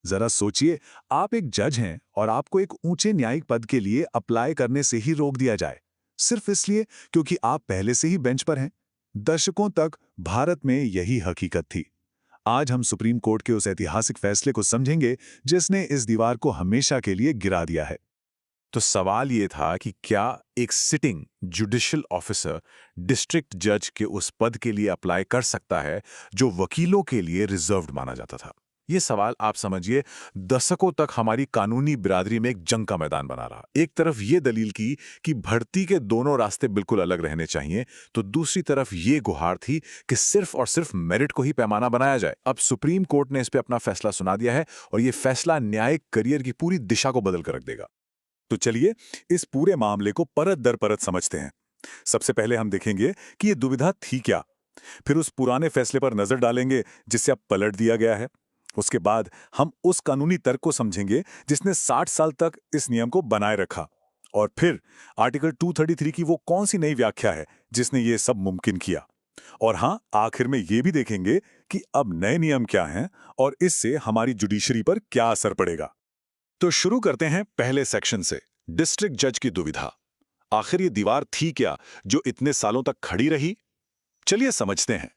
जरा सोचिए, आप एक जज हैं और आपको एक ऊंचे न्यायिक पद के लिए अप्लाई करने से ही रोक दिया जाए, सिर्फ इसलिए क्योंकि आप पहले से ही बेंच पर हैं। दशकों तक भारत में यही हकीकत थी। आज हम सुप्रीम कोर्ट के उस ऐतिहासिक फैसले को समझेंगे जिसने इस दीवार को हमेशा के लिए गिरा दिया है। तो सवाल ये था कि क्या एक सिटिंग जुडिशियल ऑफिसर डिस्ट्रिक्ट जज के उस पद के लिए अप्लाई कर सकता है जो वकीलों के लिए रिजर्व्ड माना जाता था। ये सवाल आप समझिए दशकों तक हमारी कानूनी बिरादरी में एक जंग का मैदान बना रहा। एक तरफ ये दलील की कि भर्ती के दोनों रास्ते बिल्कुल अलग रहने चाहिए, तो दूसरी तरफ ये गुहार थी कि सिर्फ और सिर्फ मेरिट को ही पैमाना बनाया जाए। अब सुप्रीम कोर्ट ने इस पे अपना फैसला सुना दिया है और ये फैसला न्यायिक करियर की पूरी दिशा को बदल कर रख देगा। तो चलिए इस पूरे मामले को परत दर परत समझते हैं। सबसे पहले हम देखेंगे कि ये दुविधा थी क्या। फिर उस पुराने फैसले पर नजर डालेंगे जिसे अब पलट दिया गया है। उसके बाद हम उस कानूनी तर्क को समझेंगे जिसने 60 साल तक इस नियम को बनाए रखा। और फिर आर्टिकल 233 की वो कौन सी नई व्याख्या है जिसने ये सब मुमकिन किया। और हाँ, आखिर में ये भी देखेंगे कि अब नए नियम क्या हैं और इससे हमारी जुडिशरी पर क्या असर पड़ेगा। तो शुरू करते हैं पहले सेक्शन से, डिस्ट्रिक्ट जज की दुविधा। आखिर ये दीवार थी क्या जो इतने सालों तक खड़ी रही? चलिए समझते हैं।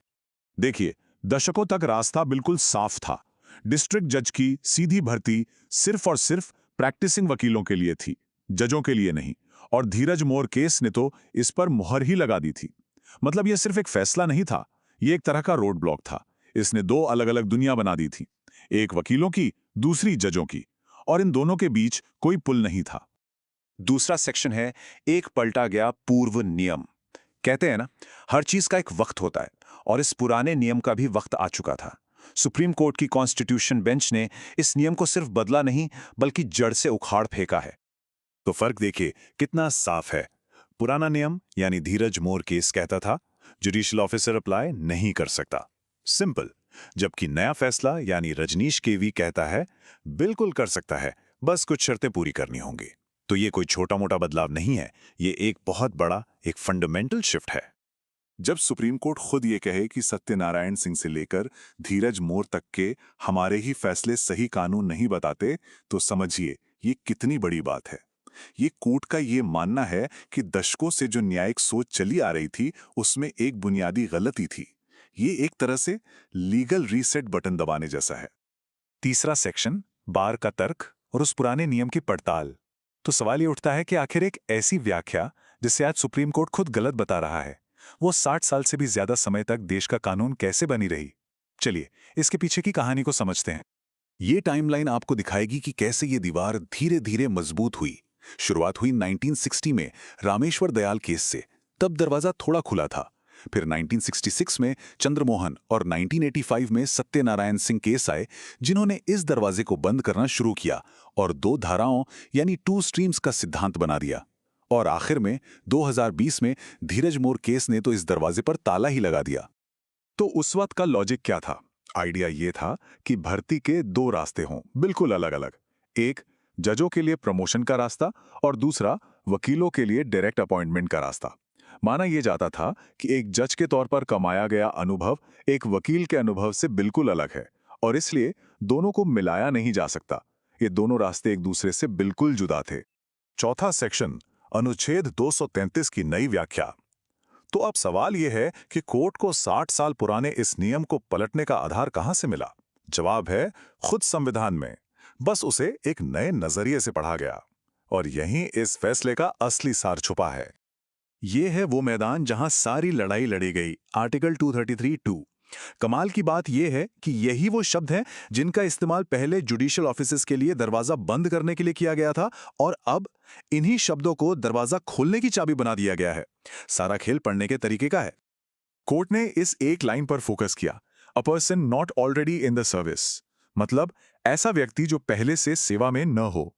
देखिए, दशकों तक रास्ता बिल्कुल साफ था। डिस्ट्रिक्ट जज की सीधी भर्ती सिर्फ और सिर्फ प्रैक्टिसिंग वकीलों के लिए थी, जजों के लिए नहीं। और धीरज मोर केस ने तो इस पर मुहर ही लगा दी थी। मतलब यह सिर्फ एक फैसला नहीं था, यह एक तरह का रोड ब्लॉक था। इसने दो अलग अलग दुनिया बना दी थी, एक वकीलों की, दूसरी जजों की। और इन दोनों के बीच कोई पुल नहीं था। दूसरा सेक्शन है एक पलटा गया पूर्व नियम। कहते हैं ना, हर चीज का एक वक्त होता है और इस पुराने नियम का भी वक्त आ चुका था। सुप्रीम कोर्ट की कॉन्स्टिट्यूशन बेंच ने इस नियम को सिर्फ बदला नहीं बल्कि जड़ से उखाड़ फेंका है। तो फर्क देखिए कितना साफ है। पुराना नियम यानी धीरज मोर केस कहता था जुडिशियल ऑफिसर अप्लाई नहीं कर सकता, सिंपल। जबकि नया फैसला यानी रजनीश केवी कहता है बिल्कुल कर सकता है, बस कुछ शर्तें पूरी करनी होंगी। तो ये कोई छोटा मोटा बदलाव नहीं है, ये एक बहुत बड़ा, एक फंडामेंटल शिफ्ट है। जब सुप्रीम कोर्ट खुद ये कहे कि सत्यनारायण सिंह से लेकर धीरज मोर तक के हमारे ही फैसले सही कानून नहीं बताते, तो समझिए ये कितनी बड़ी बात है। ये कोर्ट का ये मानना है कि दशकों से जो न्यायिक सोच चली आ रही थी उसमें एक बुनियादी गलती थी। ये एक तरह से लीगल रीसेट बटन दबाने जैसा है। तीसरा सेक्शन, बार का तर्क और उस पुराने नियम की पड़ताल। तो सवाल ये उठता है कि आखिर एक ऐसी व्याख्या जिसे आज सुप्रीम कोर्ट खुद गलत बता रहा है, वो 60 साल से भी ज्यादा समय तक देश का कानून कैसे बनी रही। चलिए इसके पीछे की कहानी को समझते हैं। ये टाइमलाइन आपको दिखाएगी कि कैसे ये दीवार धीरे धीरे मजबूत हुई। शुरुआत हुई 1960 में रामेश्वर दयाल केस से, तब दरवाजा थोड़ा खुला था। फिर 1966 में चंद्रमोहन और 1985 में सत्यनारायण सिंह केस आए जिन्होंने इस दरवाजे को बंद करना शुरू किया और दो धाराओं यानी टू स्ट्रीम्स का सिद्धांत बना दिया। और आखिर में 2020 में धीरज मोर केस ने तो इस दरवाजे पर ताला ही लगा दिया। तो उस वक्त का लॉजिक क्या था? आइडिया ये था कि भर्ती के दो रास्ते हों, बिल्कुल अलग अलग। एक जजों के लिए प्रमोशन का रास्ता और दूसरा वकीलों के लिए डायरेक्ट अपॉइंटमेंट का रास्ता। माना यह जाता था कि एक जज के तौर पर कमाया गया अनुभव एक वकील के अनुभव से बिल्कुल अलग है और इसलिए दोनों को मिलाया नहीं जा सकता। ये दोनों रास्ते एक दूसरे से बिल्कुल जुदा थे। चौथा सेक्शन, अनुच्छेद 233 की नई व्याख्या। तो अब सवाल यह है कि कोर्ट को 60 साल पुराने इस नियम को पलटने का आधार कहां से मिला? जवाब है खुद संविधान में। बस उसे एक नए नजरिए से पढ़ा गया और यहीं इस फैसले का असली सार छुपा है। ये है वो मैदान जहां सारी लड़ाई लड़ी गई, आर्टिकल 233(2). कमाल की बात यह है कि यही वो शब्द हैं जिनका इस्तेमाल पहले जुडिशियल ऑफिसर्स के लिए दरवाजा बंद करने के लिए किया गया था और अब इन्हीं शब्दों को दरवाजा खोलने की चाबी बना दिया गया है। सारा खेल पढ़ने के तरीके का है। कोर्ट ने इस एक लाइन पर फोकस किया, a person not already in the service, मतलब ऐसा व्यक्ति जो पहले से सेवा में न हो।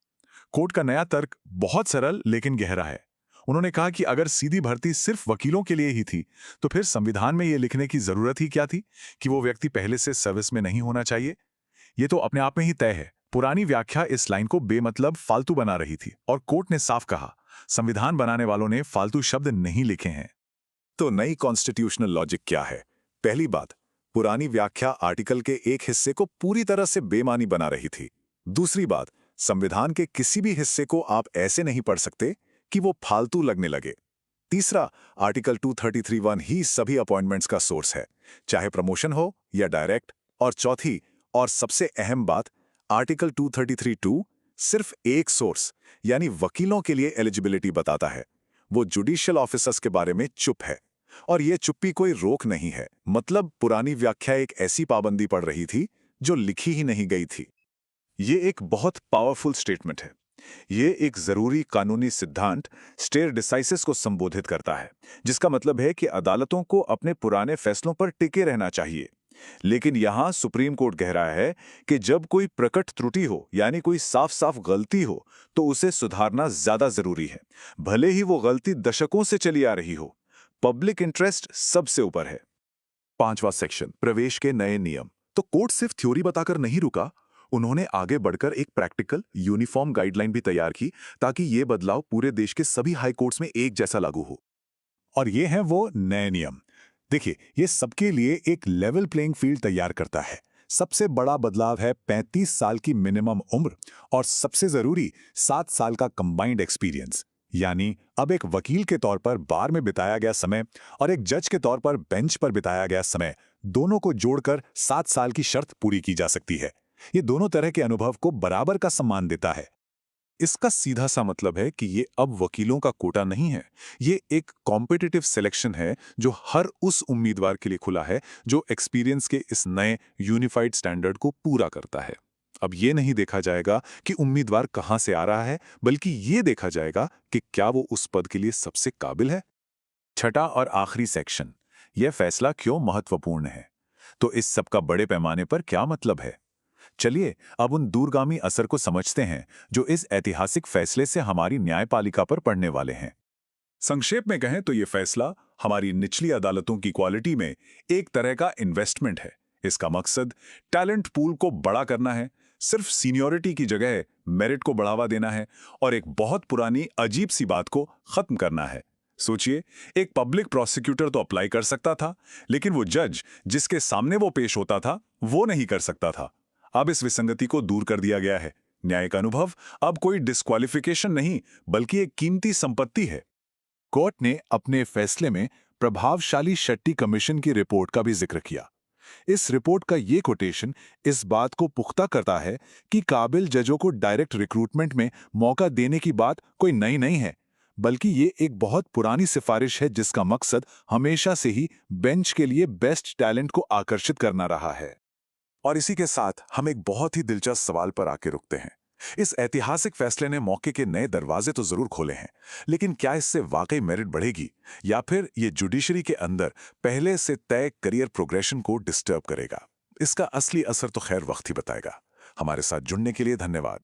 कोर्ट का नया तर्क बहुत सरल लेकिन गहरा है। उन्होंने कहा कि अगर सीधी भर्ती सिर्फ वकीलों के लिए ही थी तो फिर संविधान में यह लिखने की जरूरत ही क्या थी कि वो व्यक्ति पहले से सर्विस में नहीं होना चाहिए। यह तो अपने आप में ही तय है। पुरानी व्याख्या इस लाइन को बेमतलब फालतू बना रही थी और कोर्ट ने साफ कहा, संविधान बनाने वालों ने फालतू शब्द नहीं लिखे हैं। तो नई कॉन्स्टिट्यूशनल लॉजिक क्या है? पहली बात, पुरानी व्याख्या आर्टिकल के एक हिस्से को पूरी तरह से बेमानी बना रही थी। दूसरी बात, संविधान के किसी भी हिस्से को आप ऐसे नहीं पढ़ सकते कि वो फालतू लगने लगे। तीसरा, आर्टिकल 233(1) ही सभी अपॉइंटमेंट्स का सोर्स है, चाहे प्रमोशन हो या डायरेक्ट। और चौथी और सबसे अहम बात, आर्टिकल 233(2) सिर्फ एक सोर्स यानी वकीलों के लिए एलिजिबिलिटी बताता है। वो जुडिशियल ऑफिसर्स के बारे में चुप है, और ये चुप्पी कोई रोक नहीं है। मतलब पुरानी व्याख्या एक ऐसी पाबंदी पड़ रही थी जो लिखी ही नहीं गई थी। ये एक बहुत पावरफुल स्टेटमेंट है। ये एक जरूरी कानूनी सिद्धांत स्टेयर डिसाइसिस को संबोधित करता है, जिसका मतलब है कि अदालतों को अपने पुराने फैसलों पर टिके रहना चाहिए। लेकिन यहां सुप्रीम कोर्ट कह रहा है कि जब कोई प्रकट त्रुटि हो, यानी कोई साफ साफ गलती हो, तो उसे सुधारना ज्यादा जरूरी है, भले ही वो गलती दशकों से चली आ रही हो। पब्लिक इंटरेस्ट सबसे ऊपर है। 5वां सेक्शन, प्रवेश के नए नियम। तो कोर्ट सिर्फ थ्योरी बताकर नहीं रुका, उन्होंने आगे बढ़कर एक प्रैक्टिकल यूनिफॉर्म गाइडलाइन भी तैयार की ताकि ये बदलाव पूरे देश के सभी हाई कोर्ट्स में एक जैसा लागू हो। और ये हैं वो नए नियम। देखिए, ये सबके लिए एक लेवल प्लेइंग फील्ड तैयार करता है। सबसे बड़ा बदलाव है 35 साल की मिनिमम उम्र, और सबसे जरूरी 7 साल का कंबाइंड एक्सपीरियंस। यानी अब एक वकील के तौर पर बार में बिताया गया समय और एक जज के तौर पर बेंच पर बिताया गया समय, दोनों को जोड़कर 7 साल की शर्त पूरी की जा सकती है। ये दोनों तरह के अनुभव को बराबर का सम्मान देता है। इसका सीधा सा मतलब है कि ये अब वकीलों का कोटा नहीं है, ये एक कॉम्पिटिटिव सिलेक्शन है जो हर उस उम्मीदवार के लिए खुला है जो एक्सपीरियंस के इस नए यूनिफाइड स्टैंडर्ड को पूरा करता है। अब ये नहीं देखा जाएगा कि उम्मीदवार कहां से आ रहा है, बल्कि ये देखा जाएगा कि क्या वो उस पद के लिए सबसे काबिल है। छठा और आखिरी सेक्शन, यह फैसला क्यों महत्वपूर्ण है। तो इस सब का बड़े पैमाने पर क्या मतलब है? चलिए अब उन दूरगामी असर को समझते हैं जो इस ऐतिहासिक फैसले से हमारी न्यायपालिका पर पड़ने वाले हैं। संक्षेप में कहें तो ये फैसला हमारी निचली अदालतों की क्वालिटी में एक तरह का इन्वेस्टमेंट है। इसका मकसद टैलेंट पूल को बड़ा करना है, सिर्फ सीनियरिटी की जगह मेरिट को बढ़ावा देना है, और एक बहुत पुरानी अजीब सी बात को खत्म करना है। सोचिए, एक पब्लिक प्रोसिक्यूटर तो अप्लाई कर सकता था, लेकिन वो जज जिसके सामने वो पेश होता था वो नहीं कर सकता था। अब इस विसंगति को दूर कर दिया गया है। न्याय का अनुभव अब कोई डिस्क्वालिफिकेशन नहीं, बल्कि एक कीमती संपत्ति है। कोर्ट ने अपने फैसले में प्रभावशाली शेट्टी कमीशन की रिपोर्ट का भी जिक्र किया। इस रिपोर्ट का ये कोटेशन इस बात को पुख्ता करता है कि काबिल जजों को डायरेक्ट रिक्रूटमेंट में मौका देने की बात कोई नई नहीं है, बल्कि ये एक बहुत पुरानी सिफारिश है जिसका मकसद हमेशा से ही बेंच के लिए बेस्ट टैलेंट को आकर्षित करना रहा है। और इसी के साथ हम एक बहुत ही दिलचस्प सवाल पर आके रुकते हैं। इस ऐतिहासिक फैसले ने मौके के नए दरवाजे तो जरूर खोले हैं, लेकिन क्या इससे वाकई मेरिट बढ़ेगी, या फिर ये जुडिशरी के अंदर पहले से तय करियर प्रोग्रेशन को डिस्टर्ब करेगा? इसका असली असर तो खैर वक्त ही बताएगा। हमारे साथ जुड़ने के लिए धन्यवाद।